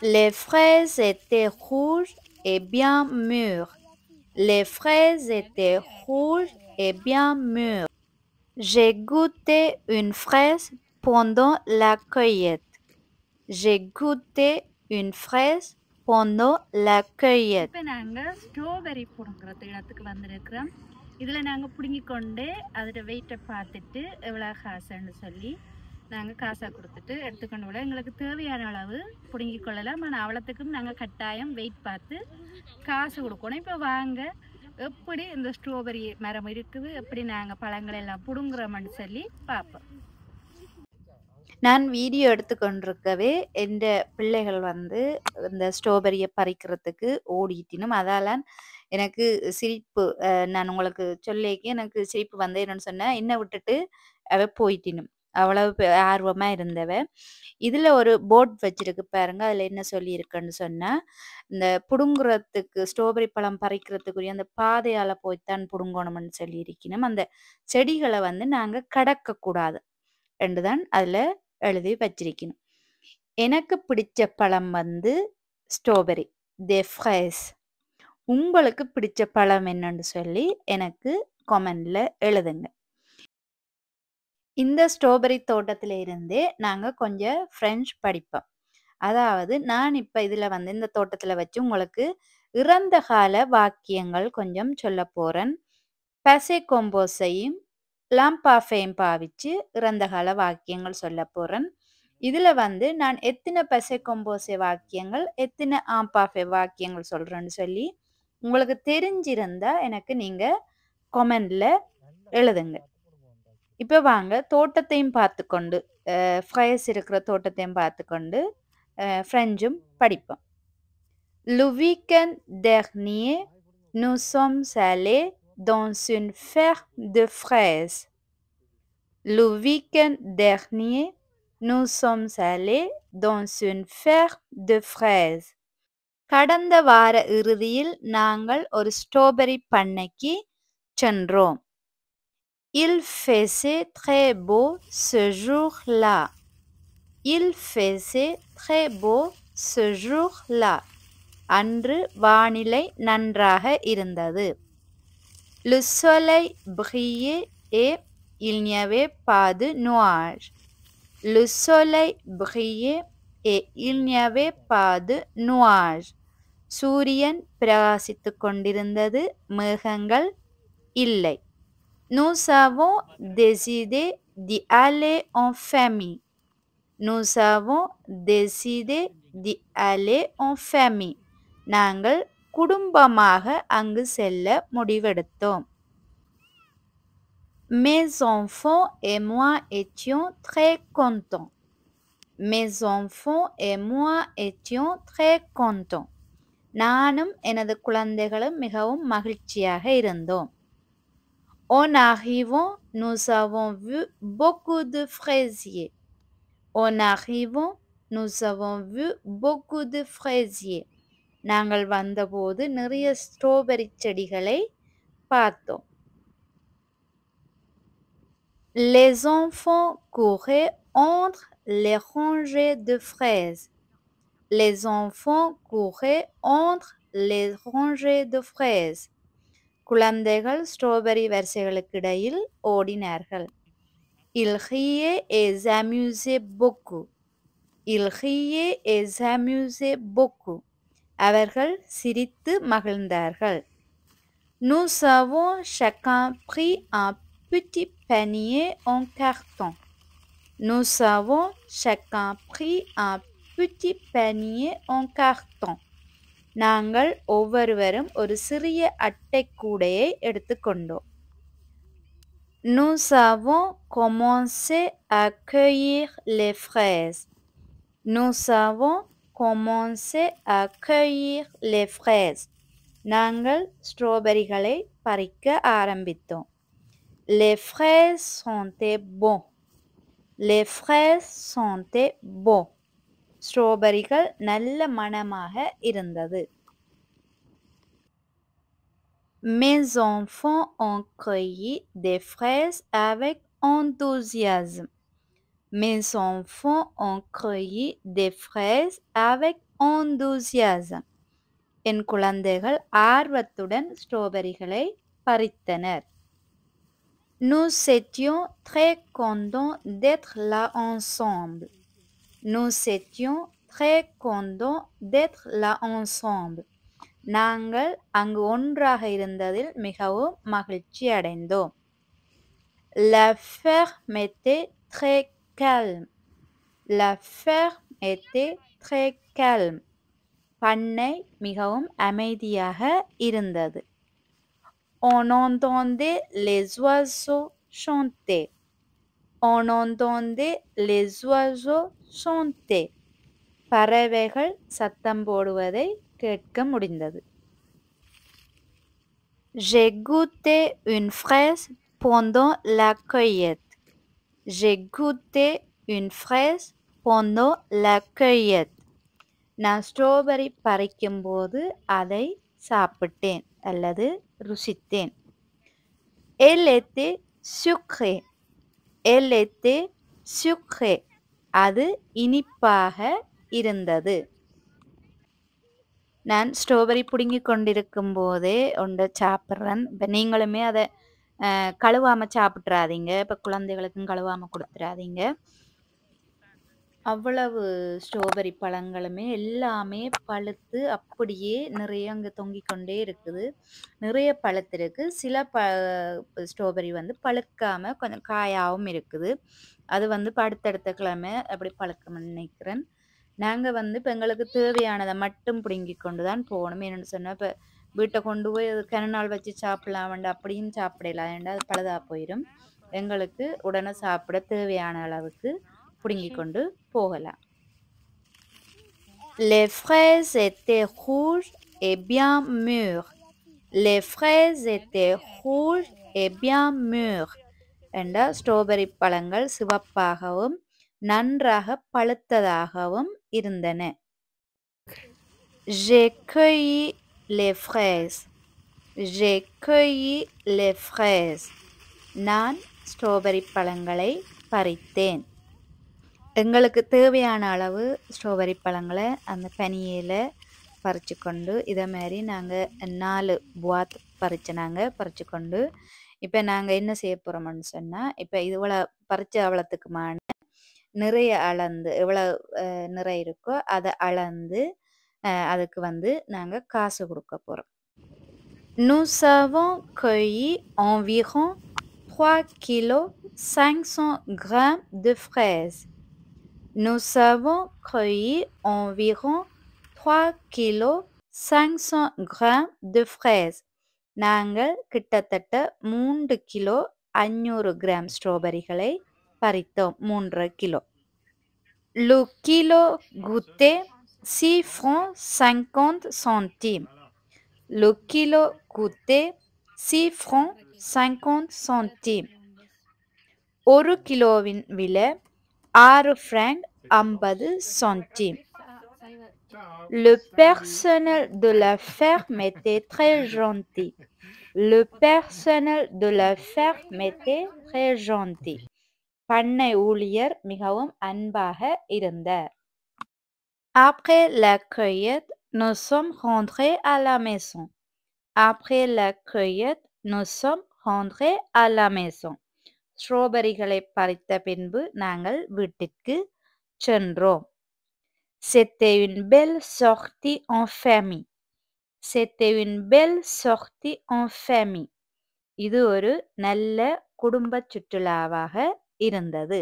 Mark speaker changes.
Speaker 1: Les fraises étaient rouges et bien mûres. Les fraises étaient rouges et bien mûres. J'ai goûté une fraise pendant la cueillette. J'ai goûté une fraise pendant la cueillette.
Speaker 2: இப்போ நாங்கள் strawberry பிடுங்குறது இடத்துக்கு வந்திருக்கிறோம். இதில் நாங்கள் பிடுங்கி கொண்டு அதோட வெயிட்டை பார்த்துட்டு எவ்வளோ காசுன்னு சொல்லி நாங்கள் காசாக கொடுத்துட்டு எடுத்துக்கொண்டு விட எங்களுக்கு தேவையான அளவு பிடுங்கி கொள்ளலாம். ஆனால் அவ்வளோத்துக்கும் நாங்கள் கட்டாயம் வெயிட் பார்த்து காசு கொடுக்கணும். இப்போ வாங்க எப்படி இந்த ஸ்ட்ராபெரி மரம் இருக்குது, எப்படி நாங்கள் பழங்களை எல்லாம் பிடுங்குறோம்னு சொல்லி பார்ப்போம்.
Speaker 1: நான் வீடியோ எடுத்துக்கொண்டிருக்கவே எந்த பிள்ளைகள் வந்து இந்த ஸ்ட்ராபெரியை பறிக்கிறதுக்கு ஓடிட்டினும் அதால எனக்கு சிரிப்பு நான் உங்களுக்கு சொல்லிக்கே எனக்கு சிரிப்பு வந்து என்னன்னு சொன்னா என்ன விட்டுட்டு அவ போயிட்டினும் அவ்வளவு ஆர்வமா இருந்தவ. இதுல ஒரு போர்ட் வச்சிருக்கு பாருங்க. அதுல என்ன சொல்லி இருக்குன்னு சொன்னா இந்த புடுங்குறதுக்கு ஸ்ட்ராபெரி பழம் பறிக்கிறதுக்குரிய அந்த பாதையால போய்த்தான் புடுங்கணும்னு சொல்லி இருக்கணும். அந்த செடிகளை வந்து நாங்க கடக்க கூடாது என்றுதான் அதுல எழுதி வச்சிருக்கணும். எனக்கு பிடிச்ச பழம் வந்து ஸ்ட்ராபெரி தே ஃப்ரைஸ். உங்களுக்கு பிடிச்ச பழம் என்னன்னு சொல்லி எனக்கு கமெண்ட்ல எழுதுங்க. இந்த ஸ்ட்ராபெரி தோட்டத்தில இருந்தே நாங்க கொஞ்சம் பிரெஞ்சு படிப்போம். அதாவது நான் இப்ப இதுல வந்து இந்த தோட்டத்துல வச்சு உங்களுக்கு இறந்த கால வாக்கியங்கள் கொஞ்சம் சொல்ல போறேன். பசே கொம்போஸையும் லாம்பாஃபையும் பாவிச்சு இறந்த கால வாக்கியங்கள் சொல்ல போறேன். இதுல வந்து நான் எத்தனை பசே கொம்போசே வாக்கியங்கள் எத்தனை ஆம்பாஃபே வாக்கியங்கள் சொல்றேன்னு சொல்லி உங்களுக்கு தெரிஞ்சிருந்தா எனக்கு நீங்க கொமெண்ட்ல எழுதுங்க. இப்ப வாங்க தோட்டத்தையும் பார்த்துக்கொண்டு ஃப்ரைஸ் இருக்கிற தோட்டத்தையும் பார்த்துக்கொண்டு ஃப்ரெஞ்சும் படிப்போம். Le week-end dernier, nous sommes allés dans une ferme de fraises. Le week-end dernier, nous sommes allés dans une ferme de fraises. கடந்த வார இறுதியில் நாங்கள் ஒரு ஸ்ட்ராபெரி பண்ணைக்கு சென்றோம். Il faisait très beau ce jour-là. Il faisait très beau ce jour-là. அன்று வானிலை நன்றாக இருந்தது. Le soleil brillait et il n'y avait pas de nuages. Le soleil brillait et il n'y avait pas de nuages. சூரியன் பிரகாசித்துக் கொண்டிருந்தது, மேகங்கள் இல்லை. Nous avons décidé d'y aller en famille. Nous avons décidé d'y aller en famille. நாங்கள் குடும்பமாக அங்கு செல்ல முடிவெடுத்தோம். Mes enfants et moi étions très contents. Mes enfants et moi étions très contents. நானும் எனது குழந்தைகளும் மிகவும் மகிழ்ச்சியாக இருந்தோம். En arrivant, nous avons vu beaucoup de fraisiers. En arrivant, nous avons vu beaucoup de fraisiers. நாங்கள் வந்தபோது நிறைய ஸ்ட்ராபெரி செடிகளை பார்த்தோம். Les enfants couraient entre les rangées de fraises. Les enfants couraient entre les rangées de fraises. குழந்தைகள் strawberry வரிசைகளுக்கு இடையில் ஓடினார்கள். Ils riaient et s'amusaient beaucoup. Ils riaient et s'amusaient beaucoup. அவர்கள் சிரித்து மகிழ்ந்தார்கள். Nous avons chacun pris un petit panier en carton. Nous avons chacun pris un petit panier en carton. நாங்கள் ஒவ்வொருவரும் ஒரு சிறிய அட்டை கூடையை எடுத்துக்கொண்டோம். Nous avons commencé à cueillir les fraises. Nous avons commencé à cueillir les fraises. நாங்கள் ஸ்ட்ராபெரிகளை பறிக்க ஆரம்பித்தோம். Les fraises sentaient bon. Les fraises sentaient bon. ஸ்ட்ராபெரிகள் நல்ல மணமாக இருந்தது. Mes enfants ont cueilli des fraises avec enthousiasme. Mes enfants ont cueilli des fraises avec enthousiasme. என் குழந்தைகள் ஆர்வத்துடன் ஸ்ட்ராபெரிகளை பறித்தனர். Nous étions très contents d'être là ensemble. Nous étions très contents d'être là ensemble. நாங்கள் அங்கு ஒன்றாக இருந்ததில் மிகவும் மகிழ்ச்சி அடைந்தோம். La ferme était très calme. La ferme était très calme. பண்ணை மிகவும் அமைதியாக இருந்தது. On entendait les oiseaux chanter. On entendait les oiseaux chanter. பறவைகள் சத்தம் போடுவதை கேட்க முடிந்தது. J'ai goûté une fraise pendant la cueillette. J'ai goûté une fraise pendant la cueillette. நான் ஸ்ட்ராபெரி பறிக்கும்போது அதை சாப்பிட்டேன் அல்லது ருசித்தேன். Elle était sucrée. Elle était sucrée. அது இனிப்பாக இருந்தது. நான் ஸ்ட்ராபெரி புடுங்கிக் கொண்டிருக்கும் போதே ஒன்றை சாப்பிட்றேன். இப்போ நீங்களுமே அதை கழுவாமல் சாப்பிட்றாதீங்க. இப்போ குழந்தைகளுக்கும் கழுவாமல் கொடுத்துறாதீங்க. அவ்வளவு ஸ்ட்ராபெரி பழங்களுமே எல்லாமே பழுத்து அப்படியே நிறைய அங்கே தொங்கிக் கொண்டே இருக்குது. நிறைய பழுத்திருக்கு. சில ஸ்ட்ராபெரி வந்து பழுக்காம கொஞ்சம் காயாகவும் இருக்குது. அது வந்து அடுத்தடுத்த கிழமை அப்படி பழுக்கணும்னு நினைக்கிறேன். நாங்கள் வந்து இப்போ எங்களுக்கு தேவையானதை மட்டும் பிடுங்கி கொண்டு தான் போகணும். என்னென்னு சொன்னால் இப்போ வீட்டை கொண்டு போய் அது கனநாள் வச்சு சாப்பிடலாம் வேண்டாம் அப்படின்னு சாப்பிடலாம் ஏண்டா அது பழுதாக போயிடும். எங்களுக்கு உடனே சாப்பிட தேவையான அளவுக்கு பிடுங்கி கொண்டு போகலாம். Les fraises étaient rouges et bien mûres. Les fraises étaient rouges et bien mûres. என்ற ஸ்ட்ராபெரி பழங்கள் சிவப்பாகவும் நன்றாக பழுத்ததாகவும் இருந்தன. J'ai cueilli les fraises. J'ai cueilli les fraises. நான் ஸ்ட்ராபெரி பழங்களை பறித்தேன். எங்களுக்கு தேவையான அளவு ஸ்ட்ராபெரி பழங்களை அந்த பனியில் பறித்து கொண்டு இதை மாதிரி நாங்கள் 4 புவாத் பறித்து கொண்டு இப்போ நாங்கள் என்ன செய்ய போகிறோம்னு சொன்னால் இப்போ இவ்வளோ பறித்த அவ்வளோத்துக்குமான நிறைய அளந்து எவ்வளோ நிறைய இருக்கோ அதை அளந்து அதுக்கு வந்து நாங்கள் காசு கொடுக்க போகிறோம். Nous avons cueilli environ 3 kilos 500 grammes de fraises. Nous avons cueilli environ 3 kilos 500 grammes de fraises. நாங்கள் கிட்டத்தட்ட 3 கிலோ 500 கிராம் ஸ்ட்ராபெரிகளை பறித்தோம். 3 kilo. Le kilo coûtait 6 francs 50 centimes. Le kilo coûtait 6 francs 50 centimes. ஒரு கிலோவின் விலை 6 francs 50 centimes. Le personnel de la ferme était très gentil. Le personnel de la ferme était très gentil. பண்ணை ஊழியர் மிகவும் அன்பாக இருந்தார். Après la cueillette, nous sommes rentrés à la maison. Après la cueillette, nous sommes rentrés à la maison. ஸ்ட்ராபெரிகளை பறித்த பின்பு நாங்கள் வீட்டிற்கு சென்றோம். C'était une belle sortie en famille. C'était une belle sortie en famille. இது ஒரு நல்ல குடும்ப சுற்றுலாவாக இருந்தது.